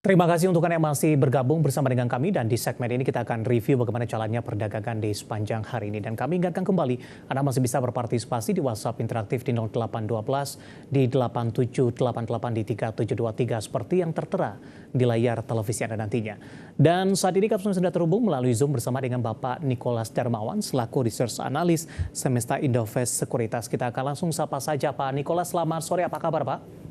Terima kasih untuk Anda yang masih bergabung bersama dengan kami dan di segmen ini kita akan review bagaimana jalannya perdagangan di sepanjang hari ini. Dan kami ingatkan kembali, Anda masih bisa berpartisipasi di WhatsApp interaktif di 0812 di 8788 di 3723 seperti yang tertera di layar televisi Anda nantinya. Dan saat ini kami sudah terhubung melalui Zoom bersama dengan Bapak Nicholas Darmawan selaku Research Analyst Semesta Indovest Sekuritas. Kita akan langsung sapa saja Pak Nicholas. Selamat sore, apa kabar Pak?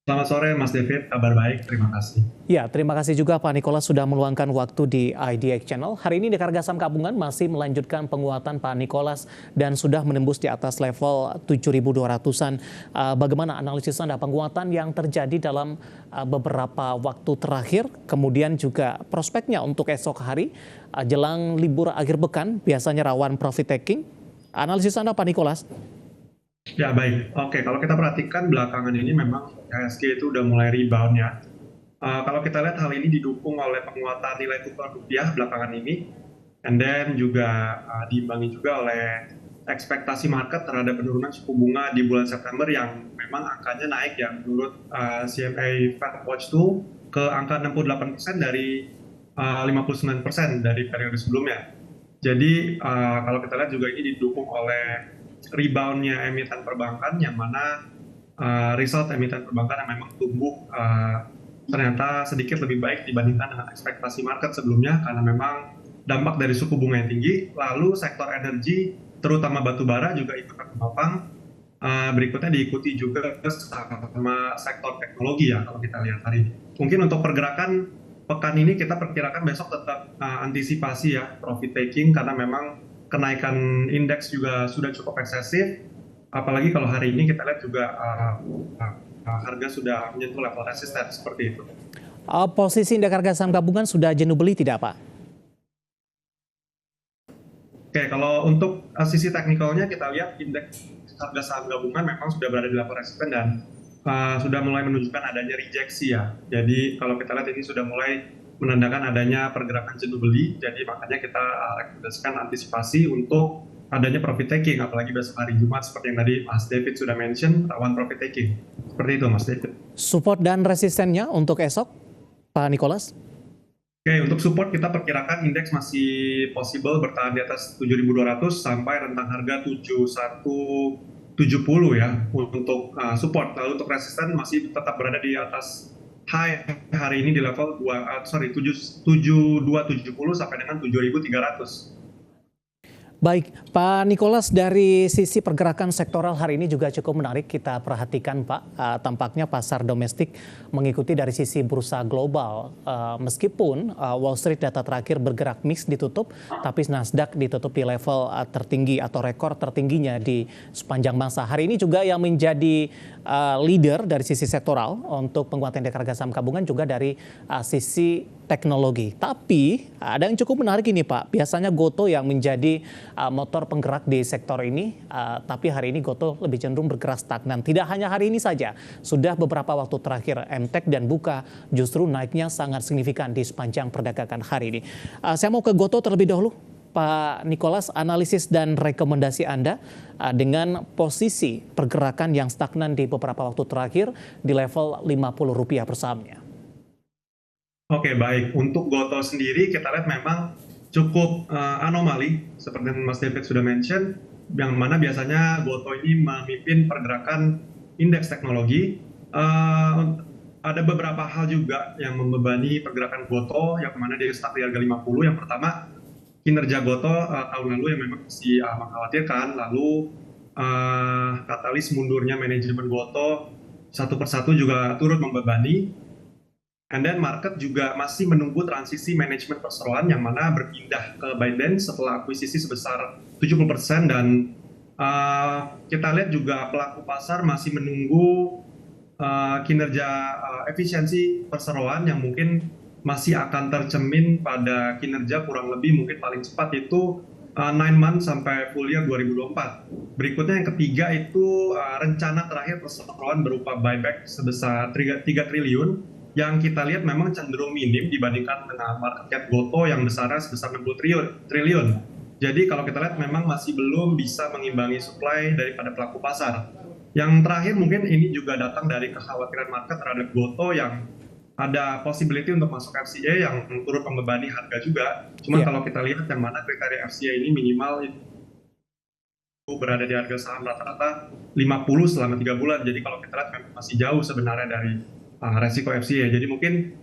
Selamat sore Mas David, kabar baik, terima kasih. Ya, terima kasih juga Pak Nicholas sudah meluangkan waktu di IDX Channel. Hari ini Dekarga Saham Gabungan masih melanjutkan penguatan Pak Nicholas dan sudah menembus di atas level 7.200-an. Bagaimana analisis Anda penguatan yang terjadi dalam beberapa waktu terakhir, kemudian juga prospeknya untuk esok hari, jelang libur akhir pekan, biasanya rawan profit taking. Analisis Anda Pak Nicholas? Ya baik, oke, kalau kita perhatikan belakangan ini memang IHSG itu udah mulai rebound ya. Kalau kita lihat hal ini didukung oleh penguatan nilai tukar rupiah belakangan ini, and then juga diimbangi juga oleh ekspektasi market terhadap penurunan suku bunga di bulan September yang memang angkanya naik ya menurut CMA Fed Watch 2 ke angka 68% dari 59% dari periode sebelumnya. Jadi kalau kita lihat juga ini didukung oleh reboundnya emiten perbankan yang mana result emiten perbankan yang memang tumbuh ternyata sedikit lebih baik dibandingkan dengan ekspektasi market sebelumnya karena memang dampak dari suku bunga yang tinggi. Lalu sektor energi terutama batu bara juga ikut menopang. Berikutnya diikuti juga sama sektor teknologi ya kalau kita lihat hari ini. Mungkin untuk pergerakan pekan ini kita perkirakan besok tetap antisipasi ya profit taking karena memang kenaikan indeks juga sudah cukup eksesif, apalagi kalau hari ini kita lihat juga harga sudah menyentuh level resisten seperti itu. Posisi indeks harga saham gabungan sudah jenuh beli tidak Pak? Oke, kalau untuk sisi teknikalnya kita lihat indeks harga saham gabungan memang sudah berada di level resisten dan sudah mulai menunjukkan adanya rejeksi ya. Jadi kalau kita lihat ini sudah mulai menandakan adanya pergerakan jenuh beli, jadi makanya kita rekomendasikan antisipasi untuk adanya profit taking, apalagi besok hari Jumat seperti yang tadi Mas David sudah mention, rawan profit taking. Seperti itu Mas David. Support dan resistennya untuk esok, Pak Nicholas? Oke, untuk support kita perkirakan indeks masih possible bertahan di atas 7.200 sampai rentang harga 7170 ya untuk support. Lalu untuk resisten masih tetap berada di atas high hari ini di level 7270 sampai dengan 7300. Baik, Pak Nicholas, dari sisi pergerakan sektoral hari ini juga cukup menarik kita perhatikan, Pak. Tampaknya pasar domestik mengikuti dari sisi bursa global. Meskipun Wall Street data terakhir bergerak mix ditutup, tapi Nasdaq ditutup di level tertinggi atau rekor tertingginya di sepanjang masa. Hari ini juga yang menjadi leader dari sisi sektoral untuk penguatan indeks harga saham gabungan juga dari sisi teknologi. Tapi ada yang cukup menarik ini Pak, biasanya Gotoh yang menjadi motor penggerak di sektor ini, tapi hari ini Gotoh lebih cenderung bergerak stagnan. Tidak hanya hari ini saja, sudah beberapa waktu terakhir MTEK dan Buka justru naiknya sangat signifikan di sepanjang perdagangan hari ini. Saya mau ke Gotoh terlebih dahulu. Pak Nicholas, analisis dan rekomendasi Anda dengan posisi pergerakan yang stagnan di beberapa waktu terakhir di level Rp50 per sahamnya. Oke, baik. Untuk Gotoh sendiri kita lihat memang cukup anomali seperti yang Mas David sudah mention, yang mana biasanya Gotoh ini memimpin pergerakan indeks teknologi. Ada beberapa hal juga yang membebani pergerakan Gotoh, yang mana dia stuck di harga 50. Yang pertama, kinerja Gotoh tahun lalu yang memang masih mengkhawatirkan, lalu katalis mundurnya manajemen Gotoh satu persatu juga turut membebani. And then market juga masih menunggu transisi manajemen perseroan yang mana berpindah ke ByteDance setelah akuisisi sebesar 70% dan kita lihat juga pelaku pasar masih menunggu kinerja efisiensi perseroan yang mungkin masih akan tercermin pada kinerja kurang lebih mungkin paling cepat itu 9 months sampai full year 2024. Berikutnya yang ketiga itu rencana terakhir perseroan berupa buyback sebesar 3 triliun yang kita lihat memang cenderung minim dibandingkan dengan market cap Gotoh yang besarnya sebesar 60 triliun. Jadi kalau kita lihat memang masih belum bisa mengimbangi supply daripada pelaku pasar. Yang terakhir mungkin ini juga datang dari kekhawatiran market terhadap Gotoh yang ada possibility untuk masuk FCA yang turut membebani harga juga. Cuman Iya. kalau kita lihat yang mana kriteria FCA ini minimal itu berada di harga saham rata-rata 50 selama 3 bulan. Jadi kalau kita lihat memang masih jauh sebenarnya dari resiko FCA. Jadi mungkin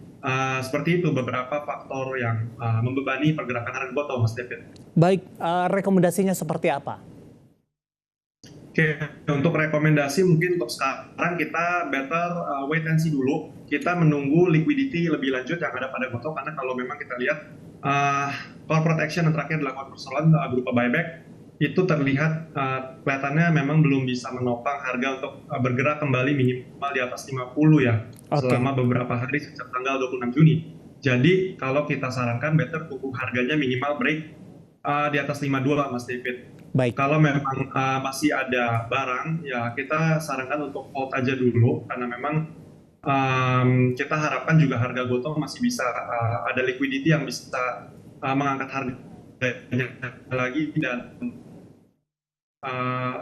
seperti itu beberapa faktor yang membebani pergerakan harga GoTo, Mas David. Baik, rekomendasinya seperti apa? Oke, untuk rekomendasi mungkin untuk sekarang kita better wait and see dulu. Kita menunggu liquidity lebih lanjut yang ada pada GoTo, karena kalau memang kita lihat corporate action yang terakhir dilakukan persoalan berupa buyback, itu terlihat kelihatannya memang belum bisa menopang harga untuk bergerak kembali minimal di atas 50 ya, selama beberapa hari sejak tanggal 26 Juni. Jadi kalau kita sarankan better tunggu harganya minimal break di atas 52, Mas David. Baik. Kalau memang masih ada barang, ya kita sarankan untuk hold aja dulu, karena memang kita harapkan juga harga GoTo masih bisa ada liquidity yang bisa mengangkat harganya lagi, dan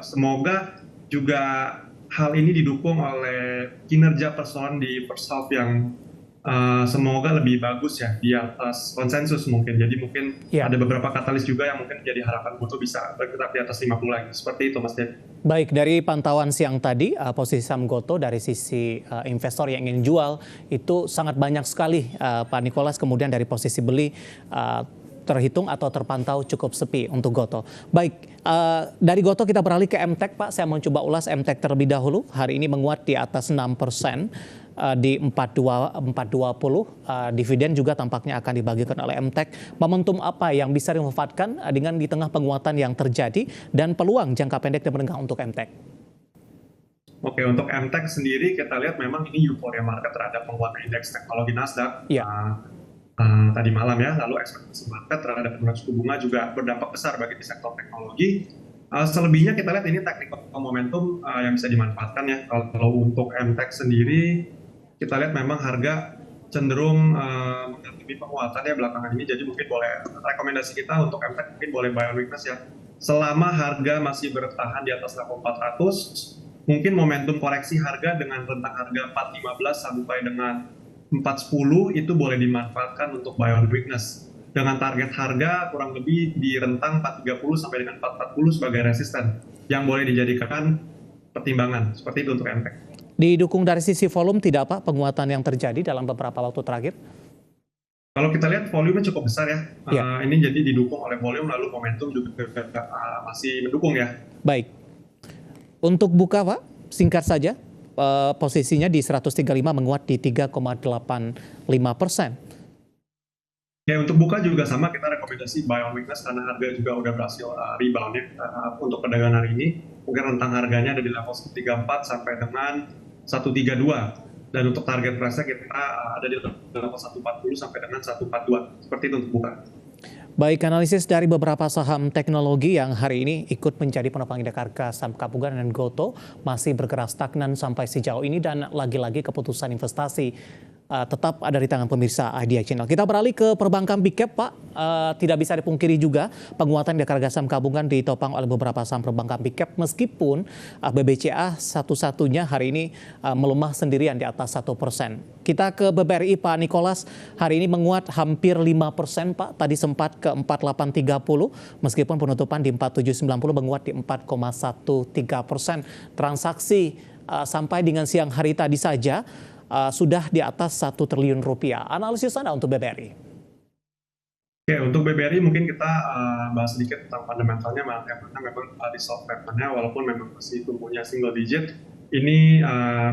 semoga juga hal ini didukung oleh kinerja persoalan di first half yang semoga lebih bagus ya, di atas konsensus mungkin. Jadi mungkin ada beberapa katalis juga yang mungkin jadi harapan GoTo bisa bergerak di atas 50 lagi. Seperti itu, Mas Ded. Baik, dari pantauan siang tadi, posisi saham GoTo dari sisi investor yang ingin jual itu sangat banyak sekali, Pak Nicholas. Kemudian dari posisi beli terhitung atau terpantau cukup sepi untuk GoTo. Baik, dari GoTo kita beralih ke MTEK, Pak. Saya mau coba ulas MTEK terlebih dahulu. Hari ini menguat di atas 6%. Di 420, dividen juga tampaknya akan dibagikan oleh MTEK. Momentum apa yang bisa dimanfaatkan dengan di tengah penguatan yang terjadi dan peluang jangka pendek dan menengah untuk MTEK? Oke, untuk MTEK sendiri kita lihat memang ini euforia market terhadap penguatan indeks teknologi Nasdaq tadi malam ya. Lalu ekspektasi market terhadap penurunan suku bunga juga berdampak besar bagi di sektor teknologi. Selebihnya kita lihat ini technical momentum yang bisa dimanfaatkan ya. Kalau untuk MTEK sendiri, kita lihat memang harga cenderung mengalami penguatan ya belakangan ini. Jadi mungkin boleh, rekomendasi kita untuk MTEK mungkin boleh buy on weakness ya. Selama harga masih bertahan di atas level 400, mungkin momentum koreksi harga dengan rentang harga 415 sampai dengan 410 itu boleh dimanfaatkan untuk buy on weakness. Dengan target harga kurang lebih di rentang 430 sampai dengan 440 sebagai resisten yang boleh dijadikan pertimbangan. Seperti itu untuk MTEK. Didukung dari sisi volume tidak, Pak, penguatan yang terjadi dalam beberapa waktu terakhir? Kalau kita lihat volumenya cukup besar ya. Ini jadi didukung oleh volume, lalu momentum juga masih mendukung ya. Baik. Untuk buka, Pak, singkat saja, posisinya di 135 menguat di 3,85%. Ya, untuk buka juga sama, kita rekomendasi buy on weakness karena harga juga udah berhasil rebound ya untuk perdagangan hari ini. Mungkin rentang harganya ada di level 134 sampai dengan 132. Dan untuk target price-nya kita ada di level 140 sampai dengan 142. Seperti itu untuk buka. Baik, analisis dari beberapa saham teknologi yang hari ini ikut menjadi penopang indeks harga saham gabungan dan GoTo masih bergerak stagnan sampai sejauh ini, dan lagi-lagi keputusan investasi tetap ada di tangan pemirsa Idea Channel. Kita beralih ke perbankan big cap, Pak. Tidak bisa dipungkiri juga penguatan indeks harga saham gabungan ditopang oleh beberapa saham perbankan big cap, meskipun BBCA satu-satunya hari ini melemah sendirian di atas 1%. Kita ke BBRI, Pak Nicholas. Hari ini menguat hampir 5%, Pak. Tadi sempat ke 4830, meskipun penutupan di 4790 menguat di 4,13%. Transaksi sampai dengan siang hari tadi saja sudah di atas 1 triliun rupiah. Analisis Anda untuk BBRI? Oke, untuk BBRI mungkin kita bahas sedikit tentang fundamentalnya, karena memang di soft pattern-nya walaupun memang masih tumbuhnya single digit, ini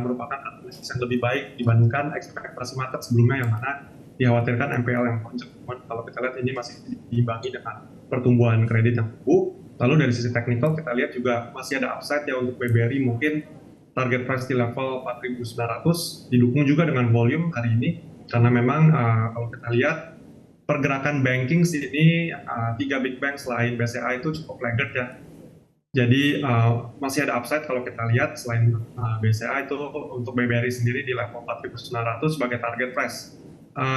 merupakan analisis yang lebih baik dibandingkan ekspektasi market sebelumnya yang mana dikhawatirkan NPL yang puncak. Kalau kita lihat ini masih diimbangi dengan pertumbuhan kredit yang tumbuh. Lalu dari sisi teknikal kita lihat juga masih ada upside ya untuk BBRI, mungkin target price di level 4.900, didukung juga dengan volume hari ini, karena memang kalau kita lihat pergerakan banking sini 3 big bank selain BCA itu cukup laggard ya. Jadi masih ada upside kalau kita lihat selain BCA itu untuk BBRI sendiri di level 4.900 sebagai target price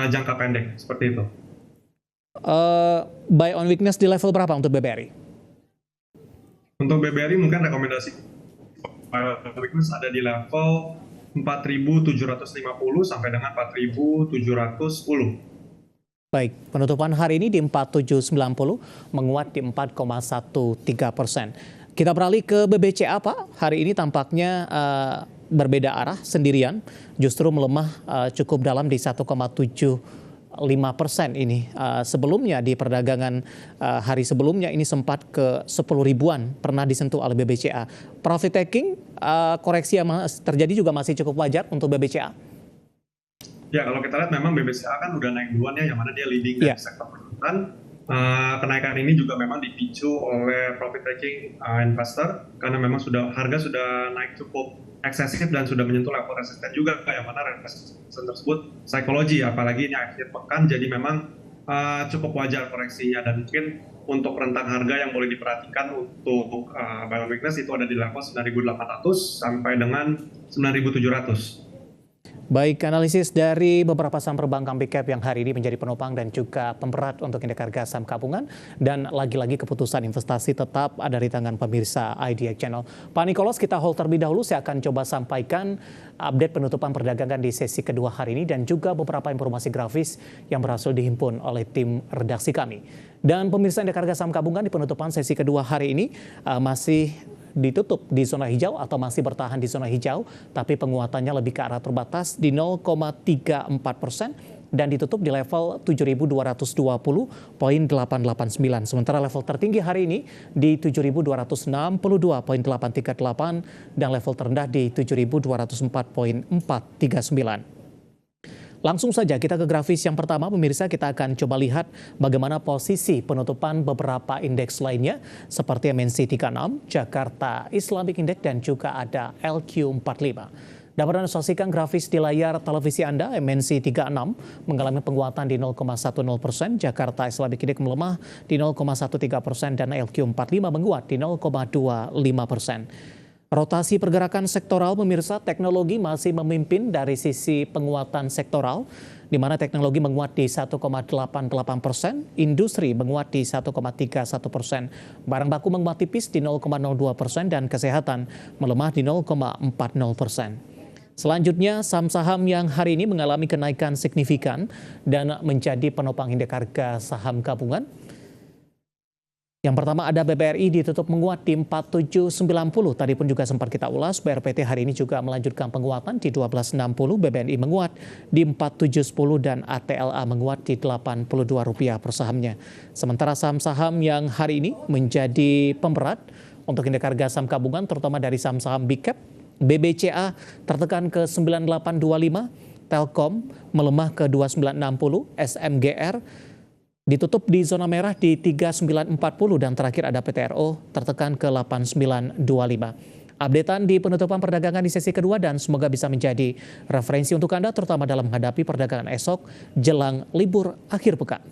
jangka pendek, seperti itu. Buy on weakness di level berapa untuk BBRI? Untuk BBRI mungkin rekomendasi weakness ada di level 4.750 sampai dengan 4.710. Baik, penutupan hari ini di 4790 menguat di 4,13%. Kita beralih ke BBCA, Pak. Hari ini tampaknya berbeda arah sendirian, justru melemah cukup dalam di 1,75% ini. Sebelumnya di perdagangan hari sebelumnya ini sempat ke 10 ribuan, pernah disentuh oleh BBCA. Profit taking, koreksi yang terjadi juga masih cukup wajar untuk BBCA. Ya, kalau kita lihat memang BBCA kan udah naik duluan ya, yang mana dia leading dari sektor perbankan. Kenaikan ini juga memang dipicu oleh profit taking investor, karena memang harga sudah naik cukup eksesif dan sudah menyentuh level resisten juga, yang mana resisten tersebut psikologi, apalagi ini akhir pekan, jadi memang cukup wajar koreksinya. Dan mungkin untuk rentang harga yang boleh diperhatikan untuk buy weakness itu ada di level 9.800 sampai dengan 9.700. Baik, analisis dari beberapa saham perbankan big cap yang hari ini menjadi penopang dan juga pemberat untuk indeks harga saham gabungan. Dan lagi-lagi keputusan investasi tetap ada di tangan pemirsa IDX Channel. Pak Nicholas, kita hold terlebih dahulu. Saya akan coba sampaikan update penutupan perdagangan di sesi kedua hari ini dan juga beberapa informasi grafis yang berhasil dihimpun oleh tim redaksi kami. Dan pemirsa indeks harga saham gabungan di penutupan sesi kedua hari ini masih ditutup di zona hijau atau masih bertahan di zona hijau, tapi penguatannya lebih ke arah terbatas di 0,34% dan ditutup di level 7.220.889. Sementara level tertinggi hari ini di 7.262.838 dan level terendah di 7.204.439. Langsung saja kita ke grafis yang pertama, pemirsa. Kita akan coba lihat bagaimana posisi penutupan beberapa indeks lainnya seperti MNC 36, Jakarta Islamic Index, dan juga ada LQ45. Dapat Anda saksikan grafis di layar televisi Anda. MNC 36 mengalami penguatan di 0,10%, Jakarta Islamic Index melemah di 0,13% dan LQ45 menguat di 0,25%. Rotasi pergerakan sektoral, pemirsa, teknologi masih memimpin dari sisi penguatan sektoral, di mana teknologi menguat di 1,88%, industri menguat di 1,31%, barang baku menguat tipis di 0,02% dan kesehatan melemah di 0,40%. Selanjutnya, saham-saham yang hari ini mengalami kenaikan signifikan dan menjadi penopang indeks harga saham gabungan. Yang pertama ada BBRI ditutup menguat di 4790. Tadi pun juga sempat kita ulas, BRPT hari ini juga melanjutkan penguatan di 1260, BBNI menguat di 4710 dan ATLA menguat di Rp82 per sahamnya. Sementara saham-saham yang hari ini menjadi pemberat untuk indeks harga saham gabungan terutama dari saham-saham big cap, BBCA tertekan ke 9825, Telkom melemah ke 2960, SMGR ditutup di zona merah di 3940 dan terakhir ada PTRO tertekan ke 8925. Updatean di penutupan perdagangan di sesi kedua dan semoga bisa menjadi referensi untuk Anda terutama dalam menghadapi perdagangan esok jelang libur akhir pekan.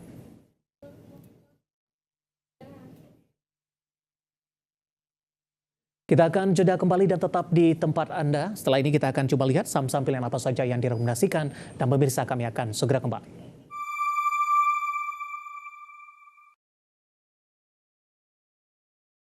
Kita akan jeda kembali dan tetap di tempat Anda. Setelah ini kita akan coba lihat saham-saham pilihan apa saja yang direkomendasikan dan pemirsa kami akan segera kembali.